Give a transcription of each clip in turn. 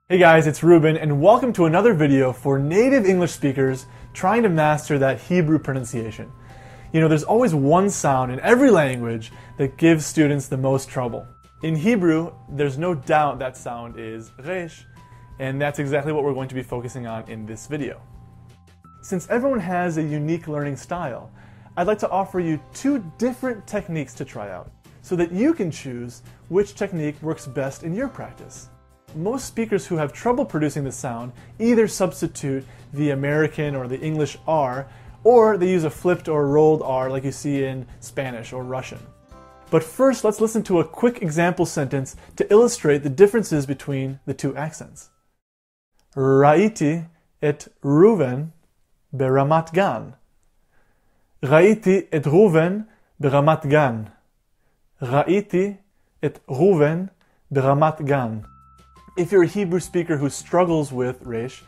Hey guys, it's Ruben, and welcome to another video for native English speakers trying to master that Hebrew pronunciation. You know, there's always one sound in every language that gives students the most trouble. In Hebrew, there's no doubt that sound is Resh, and that's exactly what we're going to be focusing on in this video. Since everyone has a unique learning style, I'd like to offer you two different techniques to try out, so that you can choose which technique works best in your practice. Most speakers who have trouble producing the sound either substitute the American or the English R, or they use a flipped or rolled R like you see in Spanish or Russian. But first, let's listen to a quick example sentence to illustrate the differences between the two accents. Raiti et Reuven beramat gan. Raiti et Reuven beramat gan. Raiti et Reuven beramat gan. If you're a Hebrew speaker who struggles with Resh,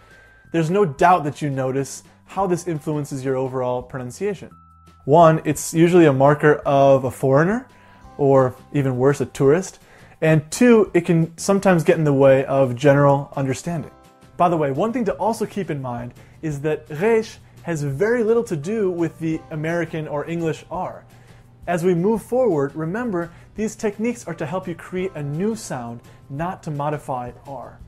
there's no doubt that you notice how this influences your overall pronunciation. One, it's usually a marker of a foreigner, or even worse, a tourist. And two, it can sometimes get in the way of general understanding. By the way, one thing to also keep in mind is that Resh has very little to do with the American or English R. As we move forward, remember, these techniques are to help you create a new sound, not to modify R.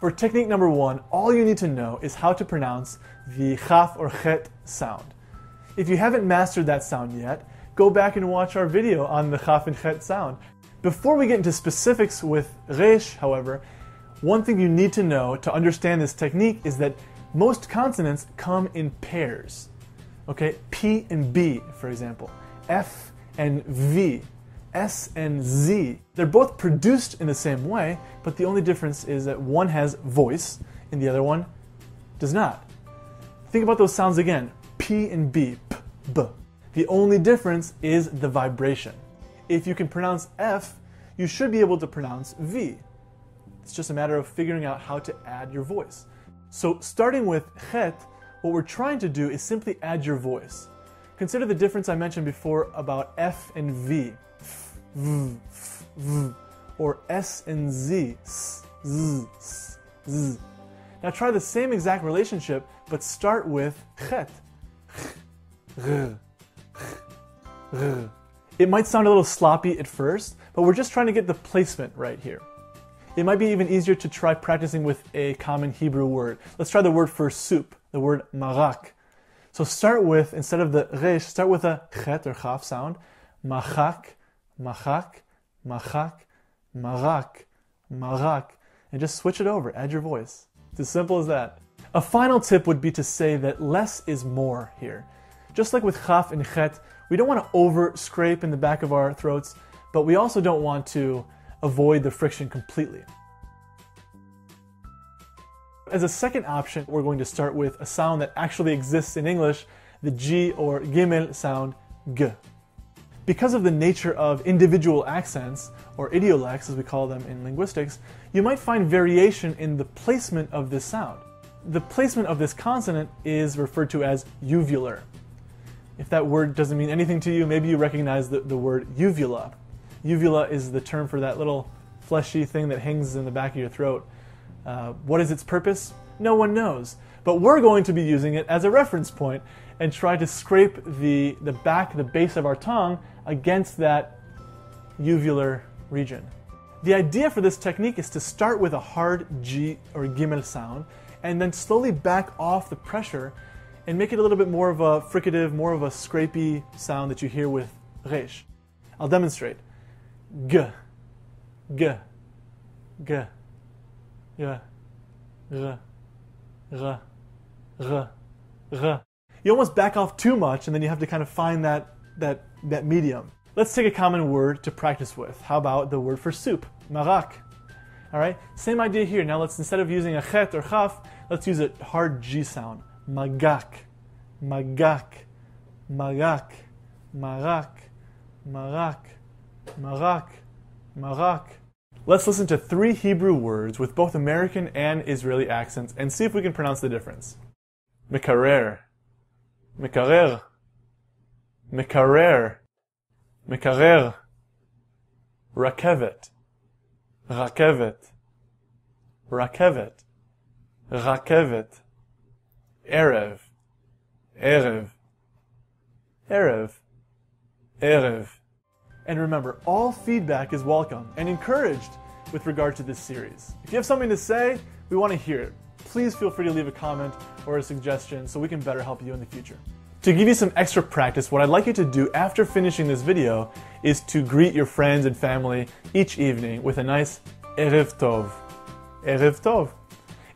For technique number one, all you need to know is how to pronounce the chaf or chet sound. If you haven't mastered that sound yet, go back and watch our video on the chaf and chet sound. Before we get into specifics with Resh, however, one thing you need to know to understand this technique is that most consonants come in pairs. Okay, P and B, for example, F and V, S and Z. They're both produced in the same way, but the only difference is that one has voice and the other one does not. Think about those sounds again, P and B, P, B. The only difference is the vibration. If you can pronounce F, you should be able to pronounce V. It's just a matter of figuring out how to add your voice. So starting with chet, what we're trying to do is simply add your voice. Consider the difference I mentioned before about F and V, f, v, f, v, or S and Z, s, z, s, z. Now try the same exact relationship, but start with chet. It might sound a little sloppy at first, but we're just trying to get the placement right here. It might be even easier to try practicing with a common Hebrew word. Let's try the word for soup, the word marak. So start with, instead of the resh, start with a chet or chaf sound. Machak, machak, machak, marak, marak. And just switch it over, add your voice. It's as simple as that. A final tip would be to say that less is more here. Just like with chaf and chet, we don't want to over scrape in the back of our throats, but we also don't want to avoid the friction completely. As a second option, we're going to start with a sound that actually exists in English, the G or Gimel sound, G. Because of the nature of individual accents, or idiolects as we call them in linguistics, you might find variation in the placement of this sound. The placement of this consonant is referred to as uvular. If that word doesn't mean anything to you, maybe you recognize the word uvula. Uvula is the term for that little fleshy thing that hangs in the back of your throat. What is its purpose? No one knows. But we're going to be using it as a reference point and try to scrape the base of our tongue against that uvular region. The idea for this technique is to start with a hard G or Gimel sound and then slowly back off the pressure and make it a little bit more of a fricative, more of a scrapey sound that you hear with Resh. I'll demonstrate. G, G, G, G, R, R, R, R. You almost back off too much and then you have to kind of find that medium. Let's take a common word to practice with. How about the word for soup, marak? All right, same idea here. Now let's, instead of using a chet or chaf, let's use a hard G sound. Magak, magak, magak, marak, marak, marak, marak. Let's listen to 3 Hebrew words with both American and Israeli accents and see if we can pronounce the difference. מקרר, מקרר, מקרר, מקרר, רכבת, רכבת, רכבת, רכבת, ערב, ערב, ערב, ערב. And remember, all feedback is welcome and encouraged with regard to this series. If you have something to say, we want to hear it. Please feel free to leave a comment or a suggestion so we can better help you in the future. To give you some extra practice, what I'd like you to do after finishing this video is to greet your friends and family each evening with a nice Erev Tov. Erev Tov.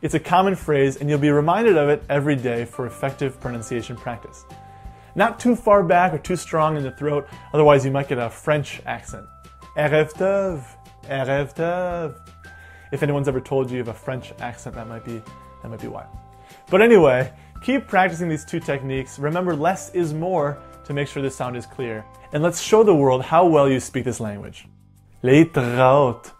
It's a common phrase and you'll be reminded of it every day for effective pronunciation practice. Not too far back or too strong in the throat, otherwise you might get a French accent. Erev Tov, Erev Tov. If anyone's ever told you have a French accent, that might be why. But anyway, keep practicing these two techniques. Remember, less is more to make sure the sound is clear. And let's show the world how well you speak this language. להתראות.